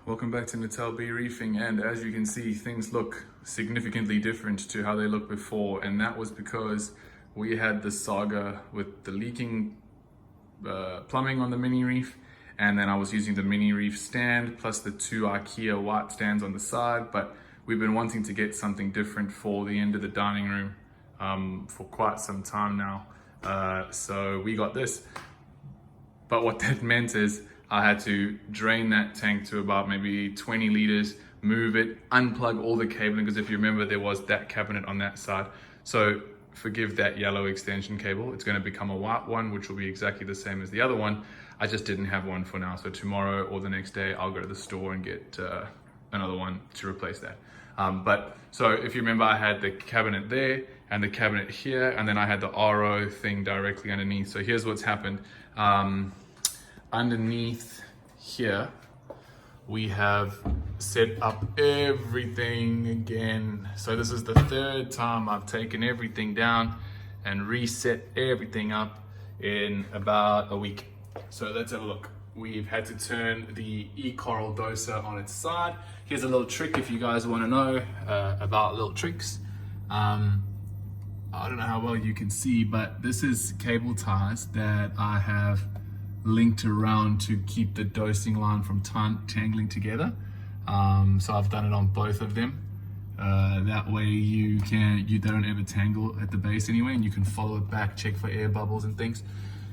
Welcome back to Natal B Reefing, and as you can see, things look significantly different to how they looked before, and that was because we had the saga with the leaking plumbing on the mini reef, and then I was using the mini reef stand plus the two IKEA white stands on the side. But we've been wanting to get something different for the end of the dining room for quite some time now, so we got this. But what that meant is I had to drain that tank to about maybe 20 liters, move it, unplug all the cabling, because if you remember, there was that cabinet on that side. So forgive that yellow extension cable. It's going to become a white one, which will be exactly the same as the other one. I just didn't have one for now. So tomorrow or the next day, I'll go to the store and get another one to replace that. So if you remember, I had the cabinet there and the cabinet here, and then I had the RO thing directly underneath. So here's what's happened. Underneath here, we have set up everything again. So this is the third time I've taken everything down and reset everything up in about a week. So let's have a look. We've had to turn the eCoral doser on its side. Here's a little trick if you guys want to know about little tricks. I don't know how well you can see, but this is cable ties that I have linked around to keep the dosing line from tangling together. So I've done it on both of them. That way they don't ever tangle at the base anyway, and you can follow it back, check for air bubbles and things.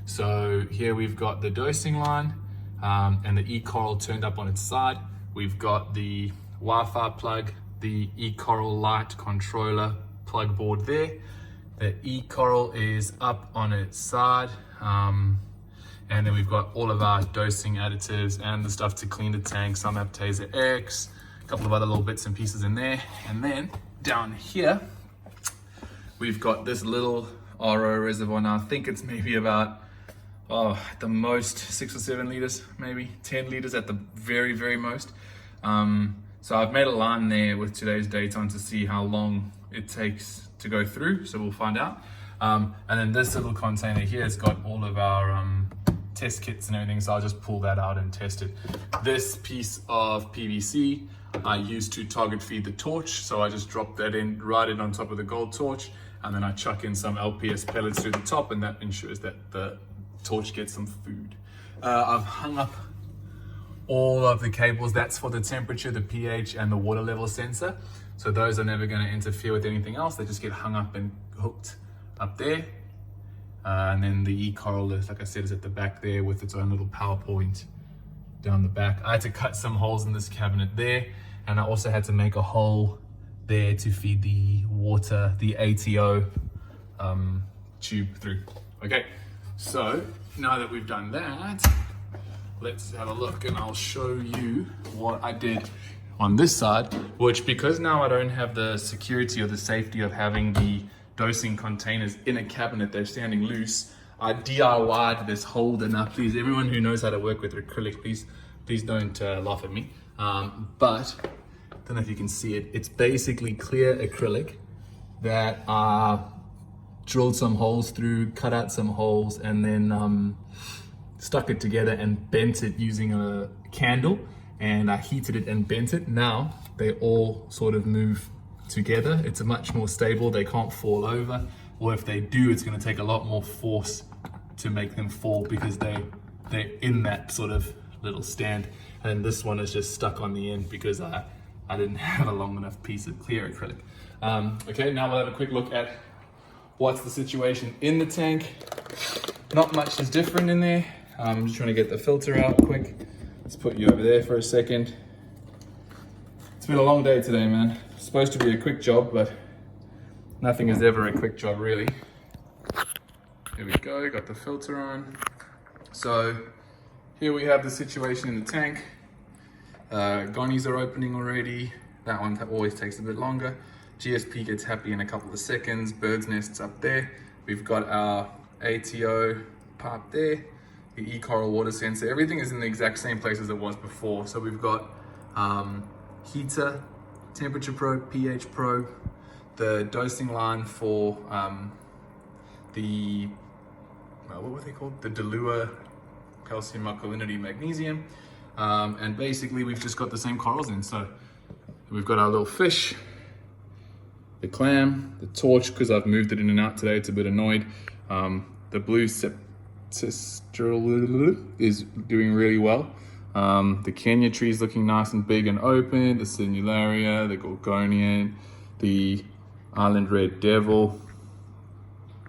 So here we've got the dosing line and the eCoral turned up on its side. We've got the Wi-Fi plug, the eCoral light controller plug board there. The eCoral is up on its side. And then we've got all of our dosing additives and the stuff to clean the tank, some Aptaser X, a couple of other little bits and pieces in there. And then down here, we've got this little RO reservoir. Now I think it's maybe about, at the most 6 or 7 liters, maybe 10 liters at the very, very most. So I've made a line there with today's date on to see how long it takes to go through. So we'll find out. And then this little container here has got all of our test kits and everything, so I'll just pull that out and test it. This piece of PVC I used to target feed the torch, so I just drop that in right in on top of the gold torch, and then I chuck in some LPS pellets through the top, and that ensures that the torch gets some food. I've hung up all of the cables. That's for the temperature, the pH, and the water level sensor. So those are never going to interfere with anything else. They just get hung up and hooked up there. And then the eCoral, like I said, is at the back there with its own little power point down the back. I had to cut some holes in this cabinet there, and I also had to make a hole there to feed the water, the ATO tube through. Okay, so now that we've done that, let's have a look and I'll show you what I did on this side, which, because now I don't have the security or the safety of having the dosing containers in a cabinet, they're standing loose. I DIY'd this holder. Now please, everyone who knows how to work with acrylic, please don't laugh at me. But I don't know if you can see it. It's basically clear acrylic that I drilled some holes through, cut out some holes, and then stuck it together and bent it using a candle, and I heated it and bent it. Now they all sort of move together. It's a much more stable. They can't fall over, or if they do, it's going to take a lot more force to make them fall, because they're in that sort of little stand. And this one is just stuck on the end because I didn't have a long enough piece of clear acrylic. Okay, now we'll have a quick look at what's the situation in the tank. Not much is different in there. I'm just trying to get the filter out quick. Let's put you over there for a second. It's been a long day today, man. It's supposed to be a quick job, but nothing is ever a quick job, really. Here we go, got the filter on. So here we have the situation in the tank. Gonnies are opening already. That one always takes a bit longer. GSP gets happy in a couple of seconds. Bird's nest's up there. We've got our ATO pipe there. The eCoral water sensor. Everything is in the exact same place as it was before. So we've got heater, temperature probe, pH probe, the dosing line for what were they called? The dilute calcium alkalinity magnesium. And basically we've just got the same corals in. So we've got our little fish, the clam, the torch, because I've moved it in and out today, it's a bit annoyed. The blue septistral is doing really well. The Kenya tree is looking nice and big and open, the Sinularia, the Gorgonian, the Island Red Devil,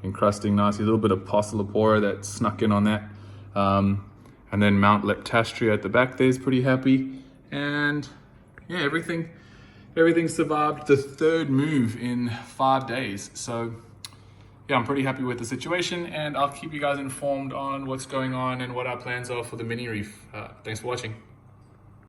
encrusting nicely, a little bit of Possilopora that snuck in on that. And then Mount Leptastria at the back there is pretty happy. And yeah, everything survived the third move in 5 days. So yeah, I'm pretty happy with the situation, and I'll keep you guys informed on what's going on and what our plans are for the mini reef. Thanks for watching.